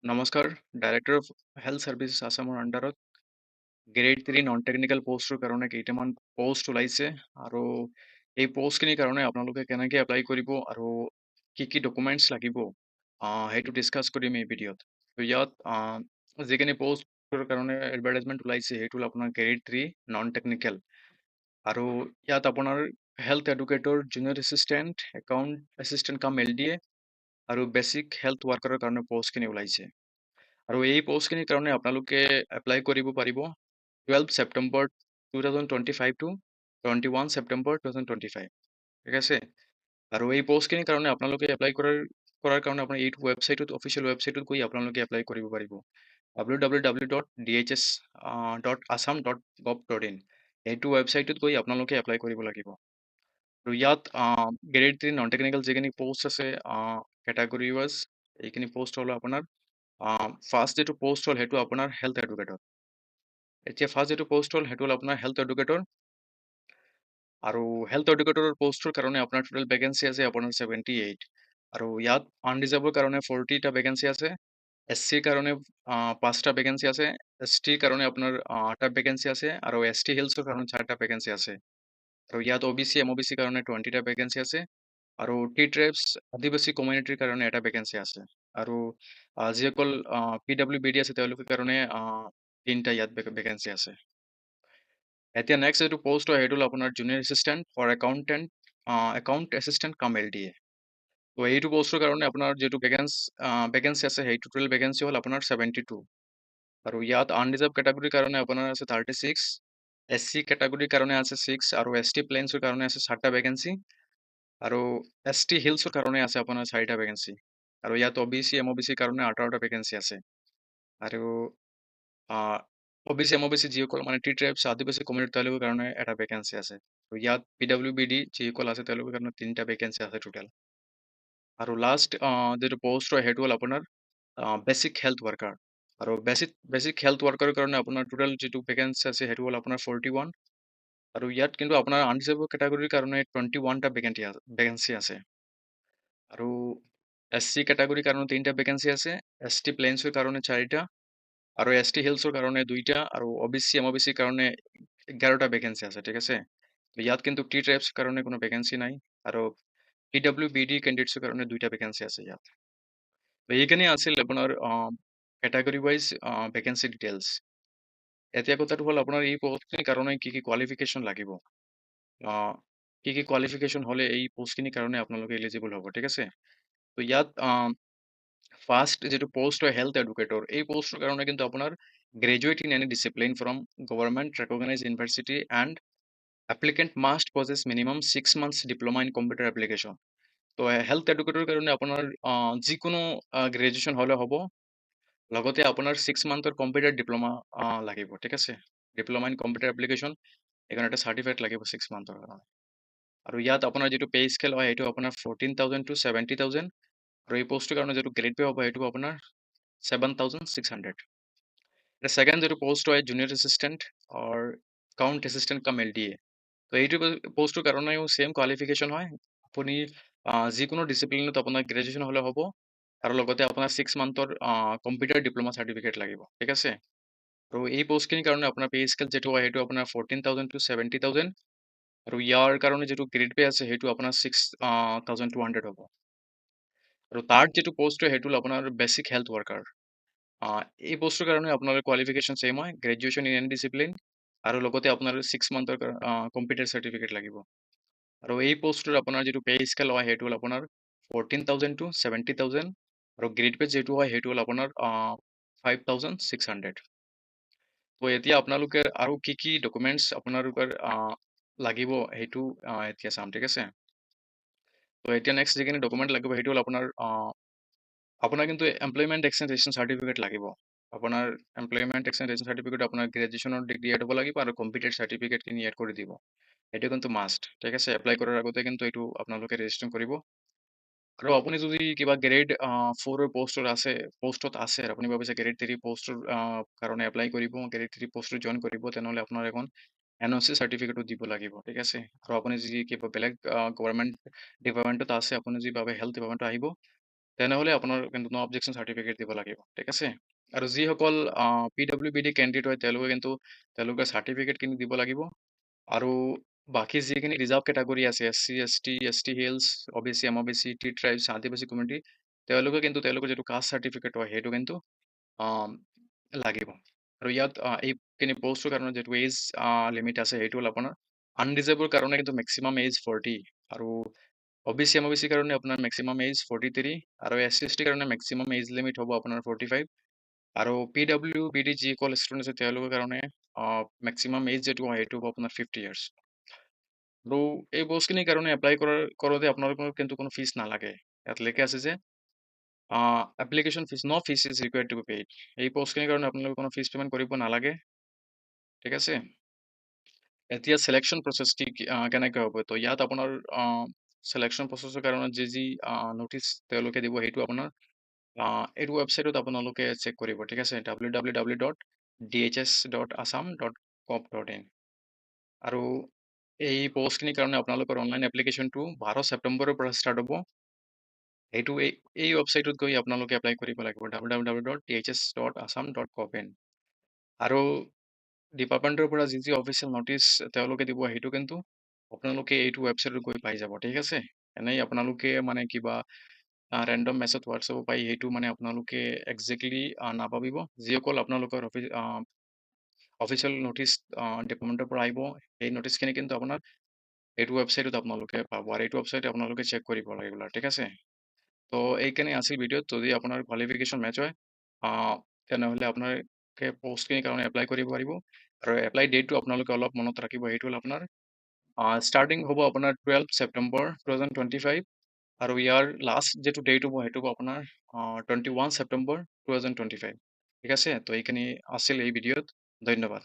নমস্কাৰ, director of health services আছামৰ আণ্ডাৰত গ্ৰেড 3 নন টেকনিকেল পষ্টৰ কাৰণে কেইটামান পষ্ট ওলাইছে আৰু এই পষ্টখিনিৰ কাৰণে আপোনালোকে কেনেকৈ এপ্লাই কৰিব আৰু কি কি ডকুমেণ্টছ লাগিব সেইটো ডিছকাছ কৰিম এই ভিডিঅ'ত। ইয়াত যিখিনি পষ্টৰ কাৰণে এডভাৰটাইজমেণ্ট ওলাইছে সেইটো হ'ল আপোনাৰ গ্ৰেড 3 নন টেকনিকেল আৰু ইয়াত আপোনাৰ health educator junior assistant account assistant কাম LDA আৰু বেচিক হেল্থ ৱাৰ্কাৰৰ কাৰণে পষ্টখিনি ওলাইছে। আৰু এই পষ্টখিনিৰ কাৰণে আপোনালোকে এপ্লাই কৰিব পাৰিব 12 ছেপ্টেম্বৰ 2025 টু 21 ছেপ্টেম্বৰ 2025, ঠিক আছে। আৰু এই পষ্টখিনিৰ কাৰণে আপোনালোকে এপ্লাই কৰাৰ কাৰণে আপোনাৰ এইটো ৱেবছাইটত অফিচিয়েল ৱেবছাইটত গৈ আপোনালোকে এপ্লাই কৰিব পাৰিব www.dhs.assam.gov.in এইটো ৱেবছাইটত গৈ আপোনালোকে এপ্লাই কৰিব লাগিব। আৰু ইয়াত গ্ৰেড 3 নন টেকনিকেল যিখিনি পষ্ট আছে কেটাগৰী ৱাইজ এইখিনি পষ্ট হ'ল আপোনাৰ ফাৰ্ষ্ট যিটো পষ্ট হ'ল সেইটো আপোনাৰ হেল্থ এডুকেটৰ। এতিয়া ফাৰ্ষ্ট যিটো পষ্ট হ'ল সেইটো হ'ল আপোনাৰ হেল্থ এডুকেটৰ আৰু হেল্থ এডুকেটৰৰ পষ্টৰ কাৰণে আপোনাৰ টোটেল ভেকেঞ্চি আছে আপোনাৰ 78 আৰু ইয়াত আনৰিজাৰ্ভৰ কাৰণে 40টা ভেকেঞ্চি আছে, SCৰ কাৰণে 5টা ভেকেঞ্চি আছে, STৰ কাৰণে আপোনাৰ 8টা ভেকেঞ্চি আছে আৰু ST হিলছৰ কাৰণে 4টা ভেকেঞ্চি আছে আৰু ইয়াত OBC MOBC কাৰণে 20টা ভেকেঞ্চি আছে আৰু টি ট্ৰাইবছ আদিবাসী কমিউনিটিৰ কাৰণে এটা ভেকেঞ্চি আছে আৰু যিসকল PWBD আছে তেওঁলোকৰ কাৰণে 3টা ইয়াত ভেকেঞ্চি আছে। এতিয়া নেক্সট যিটো পষ্ট হয় সেইটো হ'ল আপোনাৰ junior assistant for account assistant কাম LDA। তো এইটো পষ্টৰ কাৰণে আপোনাৰ যিটো ভেকেঞ্চি আছে সেই টোটেল ভেকেঞ্চি হ'ল আপোনাৰ 72 আৰু ইয়াত আনৰিজাৰ্ভ কেটাগৰীৰ কাৰণে আপোনাৰ আছে 36, SC কেটাগৰীৰ কাৰণে আছে 6 আৰু ST প্লেইনছৰ কাৰণে আছে 7টা ভেকেঞ্চি আৰু ST হিলছৰ কাৰণে আছে আপোনাৰ 4টা ভেকেঞ্চি আৰু ইয়াত OBC MOBC কাৰণে 18টা ভেকেঞ্চি আছে আৰু OBC MOBC যিসকল মানে টি ট্ৰাইবছ আদিবাসী কমিউনিটি তেওঁলোকৰ কাৰণে এটা ভেকেঞ্চি আছে আৰু ইয়াত PWBD যিসকল আছে তেওঁলোকৰ কাৰণে 3টা ভেকেঞ্চি আছে টোটেল। আৰু লাষ্ট যিটো পষ্ট হয় সেইটো হ'ল আপোনাৰ বেচিক হেল্থ ৱাৰ্কাৰ আৰু বেচিক হেল্থ ৱাৰ্কাৰৰ কাৰণে আপোনাৰ টোটেল যিটো ভেকেঞ্চি আছে সেইটো হ'ল আপোনাৰ 41 আৰু ইয়াত কিন্তু আপোনাৰ আনৰিজাৰ্ভ কেটাগৰীৰ কাৰণে 21টা ভেকেঞ্চি আছে আৰু SC কেটাগৰীৰ কাৰণে 3টা ভেকেঞ্চি আছে, ST প্লেইনছৰ কাৰণে 4টা আৰু ST হিলছৰ কাৰণে 2টা আৰু OBC MOBCৰ কাৰণে 11টা ভেকেঞ্চি আছে, ঠিক আছে। ইয়াত কিন্তু টি ট্ৰাইবছ কাৰণে কোনো ভেকেঞ্চি নাই আৰু PWBD কেণ্ডিডেটছৰ কাৰণে 2টা ভেকেঞ্চি আছে ইয়াত। এইখিনি আছিল আপোনাৰ কেটাগৰী ৱাইজ ভেকেঞ্চি ডিটেইলছ। এতিয়া কথাটো হ'ল আপোনাৰ এই পষ্টখিনিৰ কাৰণে কি কি কোৱালিফিকেশ্যন লাগিব, কি কি কোৱালিফিকেশ্যন হ'লে এই পষ্টখিনিৰ কাৰণে আপোনালোকে এলিজিবল হ'ব, ঠিক আছে। তো ইয়াত ফাৰ্ষ্ট যিটো পষ্ট হয় হেল্থ এডুকেটৰ, এই পষ্টৰ কাৰণে কিন্তু আপোনাৰ graduate in any discipline from government recognise university and applicant must possess minimum 6 months diploma in computer application. তো হেল্থ এডুকেটৰ কাৰণে আপোনাৰ যিকোনো গ্ৰেজুৱেশ্যন হ'লে হ'ব, লগতে আপোনাৰ 6 monthৰ কম্পিউটাৰ ডিপ্ল'মা লাগিব, ঠিক আছে। ডিপ্ল'মা ইন কম্পিউটাৰ এপ্লিকেশ্যন এইকাৰণে এটা চাৰ্টিফিকেট লাগিব 6 monthৰ কাৰণে। আৰু ইয়াত আপোনাৰ যিটো পে স্কেল হয় সেইটো আপোনাৰ 14,000 to 70,000 আৰু এই পষ্টৰ কাৰণে যিটো গ্ৰেড পে হ'ব সেইটো আপোনাৰ 7,600। এতিয়া ছেকেণ্ড যিটো পষ্ট হয় জুনিয়ৰ এছিষ্টেণ্ট অৰ একাউণ্ট এছিষ্টেণ্ট কাম LDA। তো এইটো পষ্টৰ কাৰণেও ছেইম কোৱালিফিকেশ্যন হয়, আপুনি যিকোনো ডিচিপ্লিনত আপোনাৰ গ্ৰেজুৱেশ্যন হ'লে হ'ব আৰু লগতে আপোনাৰ 6 monthৰ কম্পিউটাৰ ডিপ্ল'মা চাৰ্টিফিকেট লাগিব, ঠিক আছে। আৰু এই পষ্টখিনিৰ কাৰণে আপোনাৰ পে স্কেল যিটো হয় সেইটো আপোনাৰ 14,000 to 70,000 আৰু ইয়াৰ কাৰণে যিটো গ্ৰেড পে আছে সেইটো আপোনাৰ 6,200 হ'ব। আৰু তাৰ যিটো পষ্ট হয় সেইটো হ'ল আপোনাৰ বেচিক হেল্থ ৱাৰ্কাৰ। এই পষ্টৰ কাৰণে আপোনাৰ কোৱালিফিকেশ্যন ছেইম হয়, গ্ৰেজুৱেশ্যন ইন এনি ডিচিপ্লিন আৰু লগতে আপোনাৰ 6 monthৰ কম্পিউটাৰ চাৰ্টিফিকেট লাগিব। আৰু এই পষ্টটোত আপোনাৰ যিটো পে স্কেল হয় সেইটো হ'ল আপোনাৰ 14,000 to 70,000 আৰু গ্ৰেড পে যিটো হয় সেইটো হ'ল আপোনাৰ 5,600। তো এতিয়া আপোনালোকে আৰু কি কি ডকুমেণ্টছ আপোনালোকৰ লাগিব সেইটো এতিয়া চাম, ঠিক আছে। তো এতিয়া নেক্সট যিখিনি ডকুমেণ্ট লাগিব সেইটো হ'ল আপোনাৰ কিন্তু এমপ্লয়মেণ্ট এক্সটেনশ্যন চাৰ্টিফিকেট লাগিব। আপোনাৰ এমপ্লয়মেণ্ট এক্সটেনশ্যন চাৰ্টিফিকেট আপোনাৰ গ্ৰেজুৱেশ্যনৰ ডিগ্ৰী এড হ'ব লাগিব আৰু কম্পিউটাৰ চাৰ্টিফিকেটখিনি এড কৰি দিব, সেইটো কিন্তু মাষ্ট, ঠিক আছে। এপ্লাই কৰাৰ আগতে কিন্তু এইটো আপোনালোকে ৰেজিষ্ট্ৰেশ্যন কৰিব। আৰু আপুনি যদি কিবা গ্ৰেড 4ৰ পষ্টত আছে আৰু আপুনি ভাবিছে গ্ৰেড 3 পষ্টৰ কাৰণে এপ্লাই কৰিব, গ্ৰেড 3 পষ্টত জইন কৰিব, তেনেহ'লে আপোনাৰ এখন NOC চাৰ্টিফিকেটো দিব লাগিব, ঠিক আছে। আৰু আপুনি যদি কিবা বেলেগ গভৰ্ণমেণ্ট ডিপাৰ্টমেণ্টত আছে, আপুনি যদি ভাবে হেল্থ ডিপাৰ্টমেণ্টত আহিব, তেনেহ'লে আপোনাৰ কিন্তু ন অবজেকশ্যন চাৰ্টিফিকেট দিব লাগিব, ঠিক আছে। আৰু যিসকল PWBD কেণ্ডিডেট হয় তেওঁলোকে কিন্তু তেওঁলোকে চাৰ্টিফিকেট কিন্তু দিব লাগিব। আৰু বাকী যিখিনি ৰিজাৰ্ভ কেটাগৰী আছে SC ST hills OBC MOBC T tribes আদিবাসী কমিউনিটি তেওঁলোকে কিন্তু তেওঁলোকৰ যিটো কাষ্ট চাৰ্টিফিকেট হয় সেইটো কিন্তু আম, লাগিব। আৰু ইয়াত এইখিনি পষ্টৰ কাৰণে যিটো এজ লিমিট আছে সেইটো হ'ল আপোনাৰ আনডিজেবল কাৰণে কিন্তু মেক্সিমাম এজ 40 আৰু OBC MOBC কাৰণে আপোনাৰ মেক্সিমাম এজ 43 আৰু SC ST কাৰণে মেক্সিমাম এজ লিমিট হ'ব আপোনাৰ 45 আৰু PWBD যিসকল ষ্টুডেণ্ট আছে তেওঁলোকৰ কাৰণে মেক্সিমাম এজ যিটো হয় সেইটো হ'ব আপোনাৰ 50 ইয়াৰ্ছ। আৰু এই পষ্টখিনিৰ কাৰণে এপ্লাই কৰোঁতে আপোনালোকৰ কিন্তু কোনো ফিজ নালাগে। ইয়াত লিখা আছে যে এপ্লিকেশ্যন ফিজ ন fees is required to be paid. এই পষ্টখিনিৰ কাৰণে আপোনালোকে কোনো ফিজ পে'মেণ্ট কৰিব নালাগে, ঠিক আছে। এতিয়া চিলেকশ্যন প্ৰচেছ কেনেকৈ হ'ব, তো ইয়াত আপোনাৰ চিলেকশ্যন প্ৰচেছৰ কাৰণে যি ন'টিচ তেওঁলোকে দিব সেইটো আপোনাৰ এইটো ৱেবছাইটত আপোনালোকে চেক কৰিব, ঠিক আছে, www.dhs.assam.gov.in। আৰু এই পষ্টখিনিৰ কাৰণে আপোনালোকৰ অনলাইন এপ্লিকেশ্যনটো 12 ছেপ্টেম্বৰৰ পৰা ষ্টাৰ্ট হ'ব। এইটো এই ৱেবছাইটত গৈ আপোনালোকে এপ্লাই কৰিব লাগিব www.dhs.assam.gov.in। আৰু ডিপাৰ্টমেণ্টৰ পৰা যি অফিচিয়েল ন'টিচ তেওঁলোকে দিব সেইটো কিন্তু আপোনালোকে এইটো ৱেবছাইটত গৈ পাই যাব, ঠিক আছে। এনেই আপোনালোকে মানে কিবা ৰেণ্ডম মেছেজ হোৱাটছএপ পাই সেইটো মানে আপোনালোকে একজেক্টলি নাপাবিব। যিসকল আপোনালোকৰ অফিচিয়েল ন'টিচ ডিপাৰ্টমেণ্টৰ পৰা আহিব সেই ন'টিচখিনি কিন্তু আপোনাৰ এইটো ৱেবছাইটত আপোনালোকে পাব আৰু এইটো ৱেবছাইট আপোনালোকে চেক কৰিব ৰেগুলাৰ, ঠিক আছে। তো এইখিনি আছিল ভিডিঅ'ত। যদি আপোনাৰ কোৱালিফিকেশ্যন মেচ হয় তেনেহ'লে আপোনালোকে পষ্টখিনিৰ কাৰণে এপ্লাই কৰিব পাৰিব। আৰু এপ্লাই ডেটটো আপোনালোকে অলপ মনত ৰাখিব, সেইটো হ'ল আপোনাৰ ষ্টাৰ্টিং হ'ব আপোনাৰ 12 ছেপ্টেম্বৰ 2025 আৰু ইয়াৰ লাষ্ট যিটো ডেট হ'ব সেইটো হ'ব আপোনাৰ 21 ছেপ্টেম্বৰ 2025, ঠিক আছে। তো এইখিনি আছিল এই ভিডিঅ'ত। ধন্যবাদ।